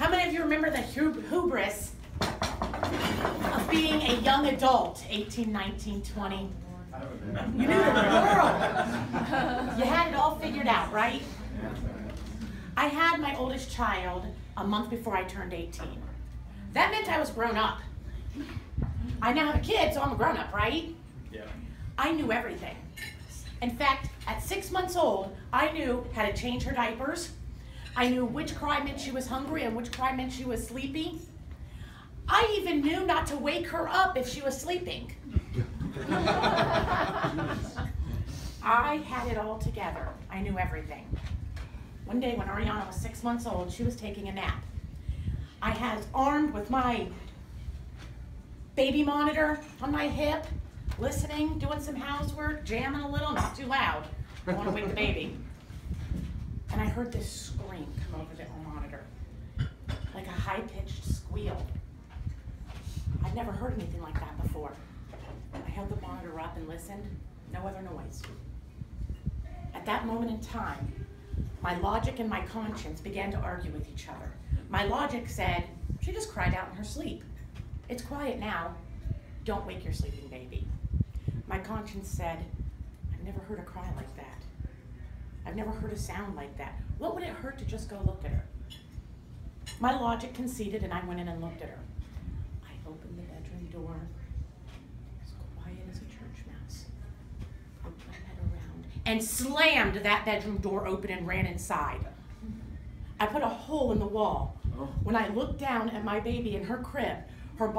How many of you remember the hubris of being a young adult, 18, 19, 20? You knew the world. You had it all figured out, right? I had my oldest child a month before I turned 18. That meant I was grown up. I now have a kid, so I'm a grown up, right? Yeah. I knew everything. In fact, at 6 months old, I knew how to change her diapers. I knew which cry meant she was hungry and which cry meant she was sleepy. I even knew not to wake her up if she was sleeping. I had it all together. I knew everything. One day when Ariana was 6 months old, she was taking a nap. I had armed with my baby monitor on my hip, listening, doing some housework, jamming a little, not too loud. I don't want to wake the baby. And I heard this scream come over the monitor, like a high-pitched squeal. I'd never heard anything like that before. I held the monitor up and listened, no other noise. At that moment in time, my logic and my conscience began to argue with each other. My logic said, she just cried out in her sleep. It's quiet now. Don't wake your sleeping baby. My conscience said, I've never heard a cry like that. I've never heard a sound like that. What would it hurt to just go look at her? My logic conceded and I went in and looked at her. I opened the bedroom door, as quiet as a church mouse. Poked my head around and slammed that bedroom door open and ran inside. I put a hole in the wall. When I looked down at my baby in her crib, her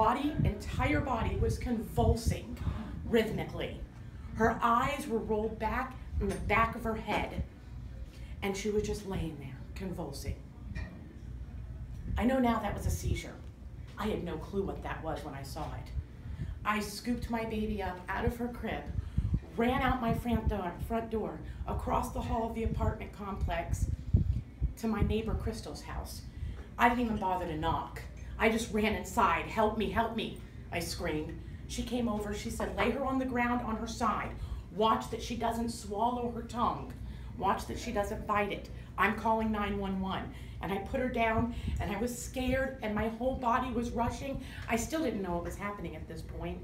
entire body was convulsing rhythmically. Her eyes were rolled back in the back of her head, and she was just laying there, convulsing. I know now that was a seizure. I had no clue what that was when I saw it. I scooped my baby up out of her crib, ran out my front door, across the hall of the apartment complex to my neighbor Crystal's house. I didn't even bother to knock. I just ran inside. Help me, I screamed. She came over, she said, lay her on the ground on her side. Watch that she doesn't swallow her tongue. Watch that she doesn't bite it. I'm calling 911. And I put her down, and I was scared, and my whole body was rushing. I still didn't know what was happening at this point.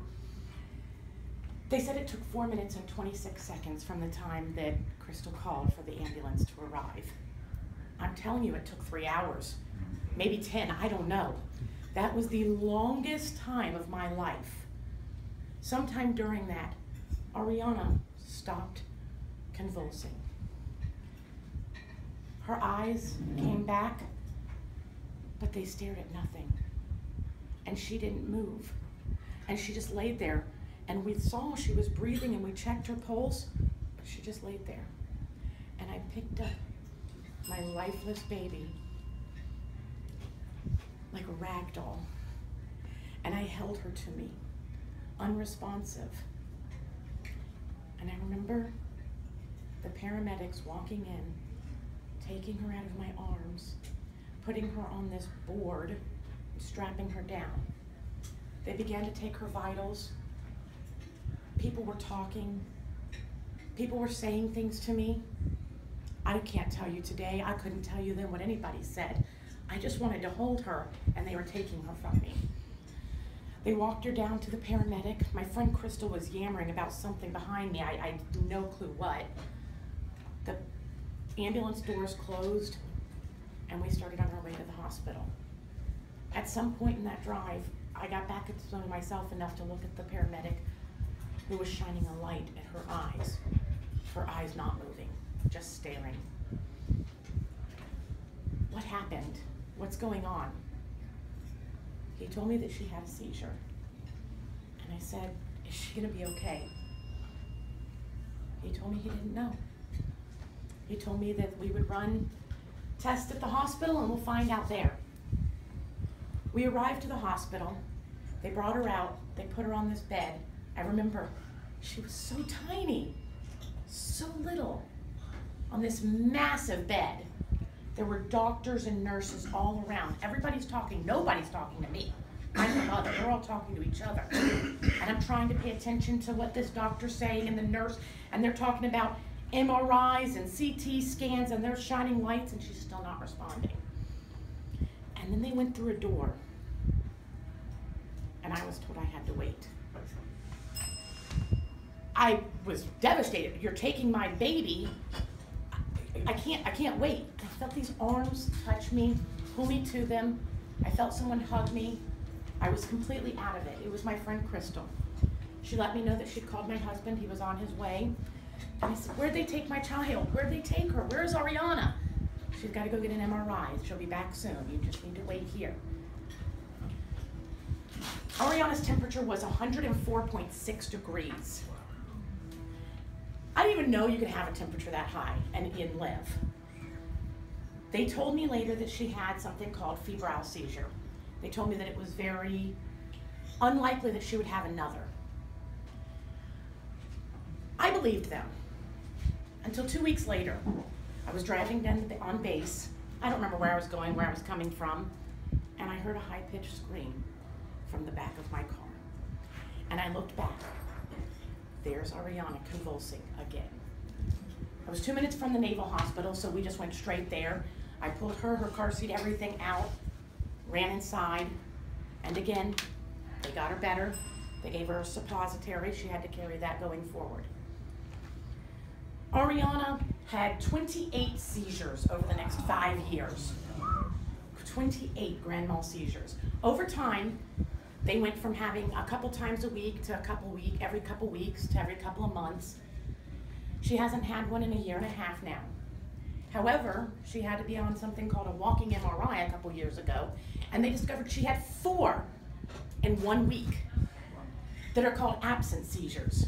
They said it took 4 minutes and 26 seconds from the time that Crystal called for the ambulance to arrive. I'm telling you, it took 3 hours, maybe 10, I don't know. That was the longest time of my life. Sometime during that, Ariana stopped convulsing. Her eyes came back, but they stared at nothing. And she didn't move. And she just laid there. And we saw she was breathing and we checked her pulse, but she just laid there. And I picked up my lifeless baby like a rag doll. And I held her to me, unresponsive. And I remember the paramedics walking in, taking her out of my arms, putting her on this board, strapping her down. They began to take her vitals. People were talking. People were saying things to me. I can't tell you today, I couldn't tell you then what anybody said. I just wanted to hold her, and they were taking her from me. They walked her down to the paramedic. My friend Crystal was yammering about something behind me. I had no clue what. The ambulance doors closed, and we started on our way to the hospital. At some point in that drive, I got back to myself enough to look at the paramedic who was shining a light at her eyes not moving, just staring. What happened? What's going on? He told me that she had a seizure. And I said, is she gonna be okay? He told me he didn't know. He told me that we would run tests at the hospital and we'll find out there. We arrived to the hospital. They brought her out. They put her on this bed. I remember she was so tiny, so little, on this massive bed. There were doctors and nurses all around. Everybody's talking. Nobody's talking to me. I'm the mother. They're all talking to each other. And I'm trying to pay attention to what this doctor's saying and the nurse, and they're talking about MRIs and CT scans, and they're shining lights, and she's still not responding. And then they went through a door, and I was told I had to wait. I was devastated. You're taking my baby. I can't wait. I felt these arms touch me, pull me to them. I felt someone hug me. I was completely out of it. It was my friend Crystal. She let me know that she'd called my husband. He was on his way. And I said, where'd they take my child? Where'd they take her? Where's Ariana? She's got to go get an MRI. She'll be back soon. You just need to wait here. Ariana's temperature was 104.6 degrees. I didn't even know you could have a temperature that high and live. They told me later that she had something called febrile seizure. They told me that it was very unlikely that she would have another. I believed them until 2 weeks later. I was driving down on base. I don't remember where I was going, where I was coming from, and I heard a high-pitched scream from the back of my car. And I looked back. There's Ariana convulsing again. I was 2 minutes from the Naval Hospital, so we just went straight there. I pulled her car seat, everything out, ran inside, and again, they got her better. They gave her a suppository. She had to carry that going forward. Ariana had 28 seizures over the next 5 years. 28 grand mal seizures. Over time, they went from having a couple times a week to every couple weeks to every couple of months. She hasn't had one in a year and a half now. However, she had to be on something called a walking MRI a couple years ago, and they discovered she had 4 in 1 week that are called absent seizures.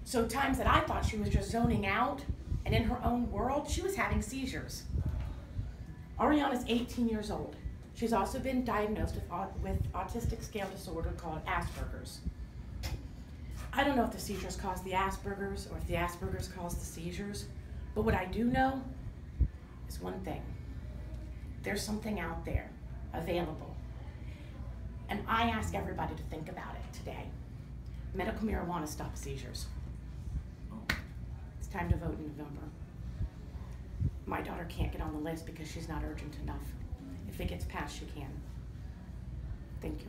So times that I thought she was just zoning out and in her own world, she was having seizures. Ariana's 18 years old. She's also been diagnosed with autistic scale disorder called Asperger's. I don't know if the seizures cause the Asperger's or if the Asperger's cause the seizures, but what I do know is one thing. There's something out there available. And I ask everybody to think about it today. Medical marijuana stops seizures. It's time to vote in November. My daughter can't get on the list because she's not urgent enough. If it gets passed, she can. Thank you.